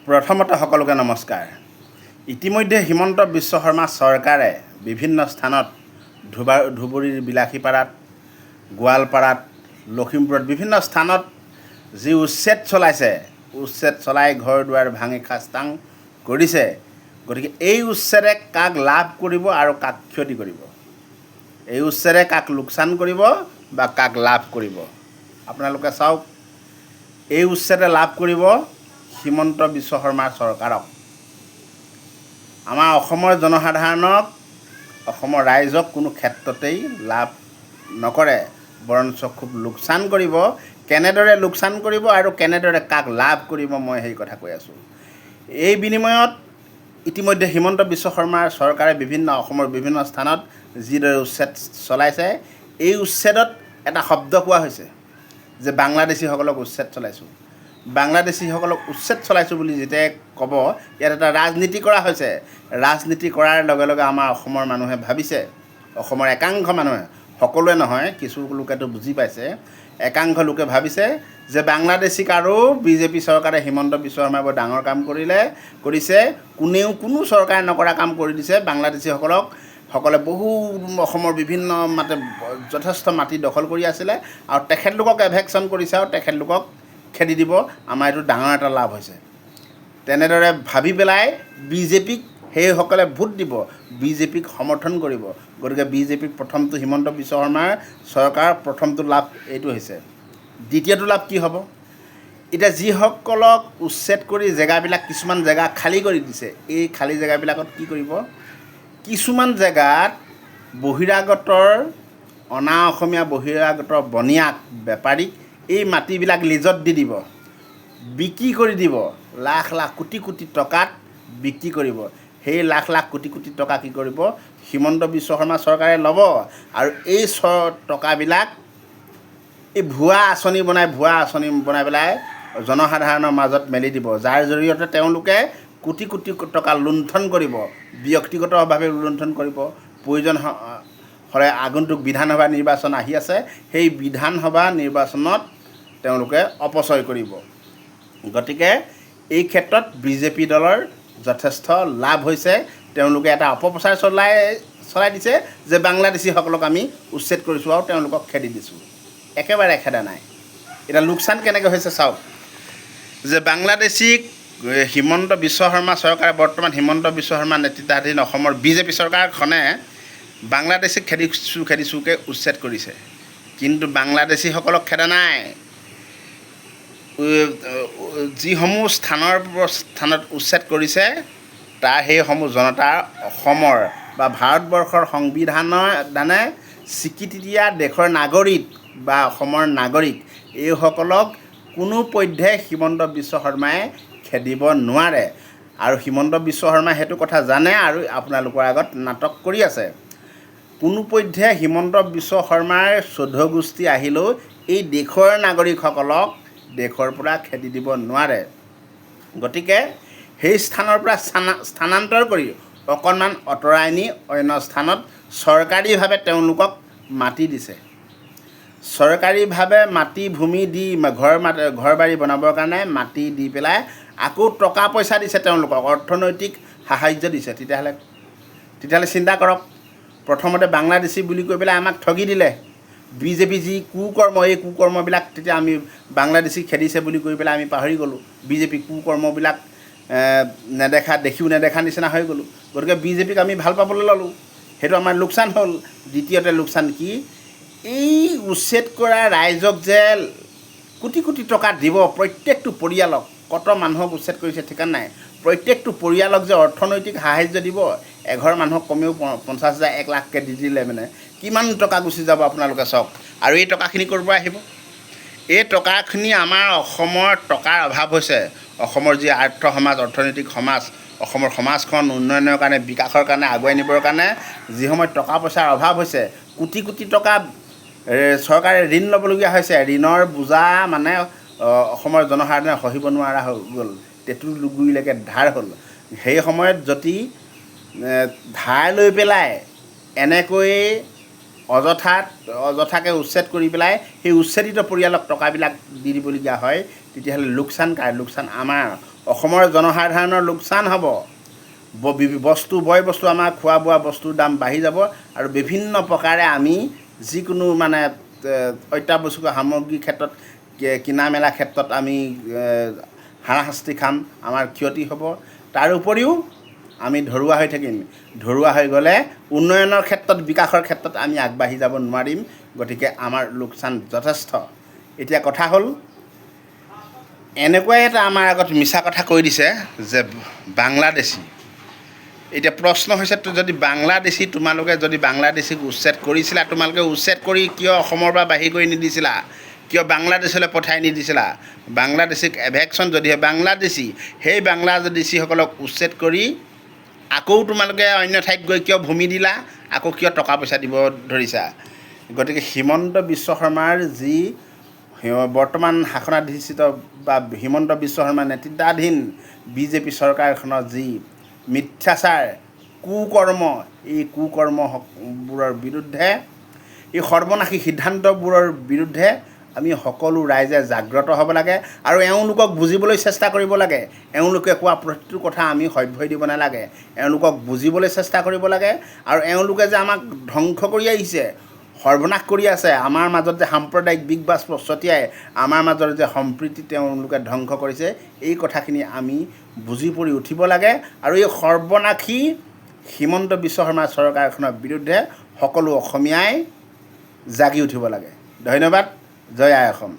প্ৰথমতে সকলোকে নমস্কাৰ। ইতিমধ্যে হিমন্ত বিশ্ব শৰ্মা চৰকাৰে বিভিন্ন স্থানত ধুবুৰীৰ বিলাসীপাৰাত, গোৱালপাৰাত, লখিমপুৰত বিভিন্ন স্থানত যি উচ্ছেদ চলাইছে, উচ্ছেদ চলাই ঘৰ দুৱাৰ ভাঙি খাস্তাং কৰিছে। গতিকে এই উচ্ছেদে কাক লাভ কৰিব আৰু কাক ক্ষতি কৰিব, এই উচ্ছেদে কাক লোকচান কৰিব বা কাক লাভ কৰিব, আপোনালোকে চাওক। এই উচ্ছেদে লাভ কৰিব হিমন্ত বিশ্ব শৰ্মাৰ চৰকাৰক, আমাৰ অসমৰ জনসাধাৰণক, অসমৰ ৰাইজক কোনো ক্ষেত্ৰতেই লাভ নকৰে, বৰঞ্চ খুব লোকচান কৰিব। কেনেদৰে লোকচান কৰিব আৰু কেনেদৰে কাক লাভ কৰিব, মই সেই কথা কৈ আছোঁ। এই বিনিময়ত ইতিমধ্যে হিমন্ত বিশ্ব শৰ্মাৰ চৰকাৰে অসমৰ বিভিন্ন স্থানত যিদৰে উচ্ছেদ চলাইছে, এই উচ্ছেদত এটা শব্দ কোৱা হৈছে যে বাংলাদেশীসকলক উচ্ছেদ চলাইছোঁ। বাংলাদেশীসকলক উচ্ছেদ চলাইছোঁ বুলি যেতিয়াই ক'ব, ইয়াত এটা ৰাজনীতি কৰা হৈছে। ৰাজনীতি কৰাৰ লগে লগে আমাৰ অসমৰ মানুহে ভাবিছে, অসমৰ একাংশ মানুহে, সকলোৱে নহয়, কিছু লোকেতো বুজি পাইছে, একাংশ লোকে ভাবিছে যে বাংলাদেশীক আৰু বিজেপি চৰকাৰে হিমন্ত বিশ্ব শৰ্মাই বৰ ডাঙৰ কাম কৰিছে, কোনো চৰকাৰে নকৰা কাম কৰি দিছে। বাংলাদেশীসকলে বহু অসমৰ বিভিন্ন যথেষ্ট মাটি দখল কৰি আছিলে আৰু তেখেতলোকক এভেকশ্যন কৰিছে আৰু তেখেতলোকক খেদি দিব, আমাৰ এইটো ডাঙৰ এটা লাভ হৈছে। তেনেদৰে ভাবি পেলাই বিজেপিক সেইসকলে ভোট দিব, বিজেপিক সমৰ্থন কৰিব। গতিকে বিজেপিক প্ৰথমটো হিমন্ত বিশ্ব শৰ্মাৰ চৰকাৰৰ প্ৰথমটো লাভ এইটো হৈছে। দ্বিতীয়টো লাভ কি হ'ব? এতিয়া যিসকলক উচ্ছেদ কৰি কিছুমান জেগা খালী কৰি দিছে, এই খালী জেগাবিলাকত কি কৰিব? কিছুমান জেগাত অনা অসমীয়া বহিৰাগত বনিয়াক, বেপাৰীক এই মাটিবিলাক লিজত দি দিব, বিক্ৰী কৰি দিব, লাখ লাখ কোটি কোটি টকাত বিক্ৰী কৰিব। সেই লাখ লাখ কোটি কোটি টকা কি কৰিব? হিমন্ত বিশ্ব শৰ্মা চৰকাৰে ল'ব আৰু এই টকাবিলাক এই ভুৱা আঁচনি বনাই পেলাই জনসাধাৰণৰ মাজত মেলি দিব, যাৰ জৰিয়তে তেওঁলোকে কোটি কোটি টকা লুণ্ঠন কৰিব, ব্যক্তিগতভাৱে লুণ্ঠন কৰিব। প্ৰয়োজন হ'লে আগন্তুক বিধানসভা নিৰ্বাচন আহি আছে, সেই বিধানসভা নিৰ্বাচনত তেওঁলোকে অপচয় কৰিব। গতিকে এই ক্ষেত্ৰত বিজেপি দলৰ যথেষ্ট লাভ হৈছে। তেওঁলোকে এটা অপপ্ৰচাৰ চলাই দিছে যে বাংলাদেশীসকলক আমি উচ্ছেদ কৰিছোঁ আৰু তেওঁলোকক খেদি দিছোঁ। একেবাৰে খেদা নাই। এতিয়া লোকচান কেনেকৈ হৈছে চাওক, যে বাংলাদেশীক হিমন্ত বিশ্ব শৰ্মা চৰকাৰে, বৰ্তমান হিমন্ত বিশ্ব শৰ্মা নেতৃত্বাধীন অসমৰ বিজেপি চৰকাৰখনে বাংলাদেশীক খেদিছোকে উচ্ছেদ কৰিছে, কিন্তু বাংলাদেশীসকলক খেদা নাই। যিসমূহ স্থানত উচ্ছেদ কৰিছে, সেইসমূহ জনতাৰ, অসমৰ বা ভাৰতবৰ্ষৰ সংবিধানে স্বীকৃতি দিয়া দেশৰ নাগৰিক বা অসমৰ নাগৰিক, এইসকলক কোনোপধ্যে হিমন্ত বিশ্ব শৰ্মাই খেদিব নোৱাৰে। আৰু হিমন্ত বিশ্ব শৰ্মাই সেইটো কথা জানে আৰু আপোনালোকৰ আগত নাটক কৰি আছে। কোনোপধ্যে হিমন্ত বিশ্ব শৰ্মাৰ 14 গোষ্ঠী আহিলেও এই দেশৰ নাগৰিকসকলক দেশৰ পৰা খেদি দিব নোৱাৰে। গতিকে সেই স্থানৰ পৰা স্থানান্তৰ কৰি অকণমান আঁতৰাই নি অন্য স্থানত চৰকাৰীভাৱে তেওঁলোকক মাটি দিছে। চৰকাৰীভাৱে মাটি ভূমি দি ঘৰ বাৰী বনাবৰ কাৰণে মাটি দি পেলাই আকৌ টকা পইচা দিছে, তেওঁলোকক অৰ্থনৈতিক সাহাৰ্য দিছে। তেতিয়াহ'লে চিন্তা কৰক, প্ৰথমতে বাংলাদেশী বুলি কৈ পেলাই আমাক ঠগি দিলে। বিজেপি যি কুকৰ্ম, এই কুকৰ্মবিলাক তেতিয়া আমি বাংলাদেশী খেদিছে বুলি কৈ পেলাই আমি পাহৰি গ'লোঁ। বিজেপি কুকৰ্মবিলাক দেখিও নেদেখা নিচিনা হৈ গ'লোঁ। গতিকে বিজেপিক আমি ভাল পাবলৈ ল'লোঁ, সেইটো আমাৰ লোকচান হ'ল। দ্বিতীয়তে লোকচান কি? এই উচ্ছেদ কৰা ৰাইজক যে কোটি কোটি টকা দিব, প্ৰত্যেকটো পৰিয়ালক, কত মানুহক উচ্ছেদ কৰিছে ঠিকান নাই, প্ৰত্যেকটো পৰিয়ালক যে অৰ্থনৈতিক সাহাৰ্য দিব, এঘৰ মানুহক কমেও 50,000 1 লাখকৈ দি দিলে কিমান টকা গুচি যাব আপোনালোকে চাওক। আৰু এই টকাখিনি ক'ৰ পৰা আহিব? এই টকাখিনি আমাৰ অসমৰ টকাৰ অভাৱ হৈছে। অসমৰ যি আৰ্থ সমাজ, অৰ্থনৈতিক সমাজ, অসমৰ সমাজখন উন্নয়নৰ কাৰণে, বিকাশৰ কাৰণে, আগুৱাই নিবৰ কাৰণে যি সময়ত টকা পইচাৰ অভাৱ হৈছে, কোটি কোটি টকা চৰকাৰে ঋণ ল'বলগীয়া হৈছে। ঋণৰ বোজা অসমৰ জনসাধাৰণে সহিব নোৱাৰা হৈ গ'ল, টেটুগুৰিলৈকে ধাৰ হ'ল। সেই সময়ত যদি ধাৰ লৈ পেলাই এনেকৈ অযথাকৈ উচ্ছেদ কৰি পেলাই সেই উচ্ছেদিত পৰিয়ালক টকাবিলাক দি দিবলগীয়া হয়, তেতিয়াহ'লে লোকচান কাৰ? লোকচান আমাৰ অসমৰ জনসাধাৰণৰ লোকচান হ'ব। বয় বস্তু আমাৰ খোৱা বোৱা বস্তুৰ দাম বাঢ়ি যাব আৰু বিভিন্ন প্ৰকাৰে আমি যিকোনো মানে অত্যাৱশ্যকীয় সামগ্ৰীৰ ক্ষেত্ৰত কিনা মেলা ক্ষেত্ৰত আমি হাৰাশাস্তি খাম, আমাৰ ক্ষতি হ'ব। তাৰ উপৰিও আমি ধৰুৱা হৈ থাকিম। ধৰুৱা হৈ গ'লে উন্নয়নৰ ক্ষেত্ৰত বিকাশৰ ক্ষেত্ৰত আমি আগবাঢ়ি যাব নোৱাৰিম। গতিকে আমাৰ লোকচান যথেষ্ট। এতিয়া কথা হ'ল এনেকুৱাই এটা আমাৰ আগত মিছা কথা কৈ দিছে যে বাংলাদেশী। এতিয়া প্ৰশ্ন হৈছে যদি বাংলাদেশী তোমালোকে যদি বাংলাদেশীক উচ্ছেদ কৰিছিলা, তোমালোকে উচ্ছেদ কৰি কিয় অসমৰ পৰা বাহিৰ কৰি নিদিছিলা? কিয় বাংলাদেশলৈ পঠাই নিদিছিলা? বাংলাদেশীক এভেকশ্যন যদিহে বাংলাদেশী, সেই বাংলাদেশীসকলক উচ্ছেদ কৰি আকৌ তোমালোকে অন্য ঠাইত গৈ কিয় ভূমি দিলা? আকৌ কিয় টকা পইচা দিব ধৰিছা? গতিকে হিমন্ত বিশ্ব শৰ্মাৰ যি বৰ্তমান শাসনাধিষ্ঠিত বা হিমন্ত বিশ্ব শৰ্মা নেতৃত্বাধীন বিজেপি চৰকাৰখনৰ যি মিথ্যাচাৰ, কুকৰ্ম, এই কুকৰ্মবোৰৰ বিৰুদ্ধে, এই সৰ্বনাশী সিদ্ধান্তবোৰৰ বিৰুদ্ধে আমি সকলো ৰাইজে জাগ্ৰত হ'ব লাগে আৰু এওঁলোকক বুজিবলৈ চেষ্টা কৰিব লাগে। এওঁলোকে কোৱা প্ৰতিটো কথা আমি সভ্যই দিব নালাগে। এওঁলোকক বুজিবলৈ চেষ্টা কৰিব লাগে আৰু এওঁলোকে যে আমাক ধ্বংস কৰি আহিছে, সৰ্বনাশ কৰি আছে, আমাৰ মাজত যে সাম্প্ৰদায়িক বিগবাছ ছটিয়াই আমাৰ মাজৰ যে সম্প্ৰীতি তেওঁলোকে ধ্বংস কৰিছে, এই কথাখিনি আমি বুজি পৰি উঠিব লাগে আৰু এই সৰ্বনাশী হিমন্ত বিশ্ব শৰ্মা চৰকাৰখনৰ বিৰুদ্ধে সকলো অসমীয়াই জাগি উঠিব লাগে। ধন্যবাদ। জয় আই অসম।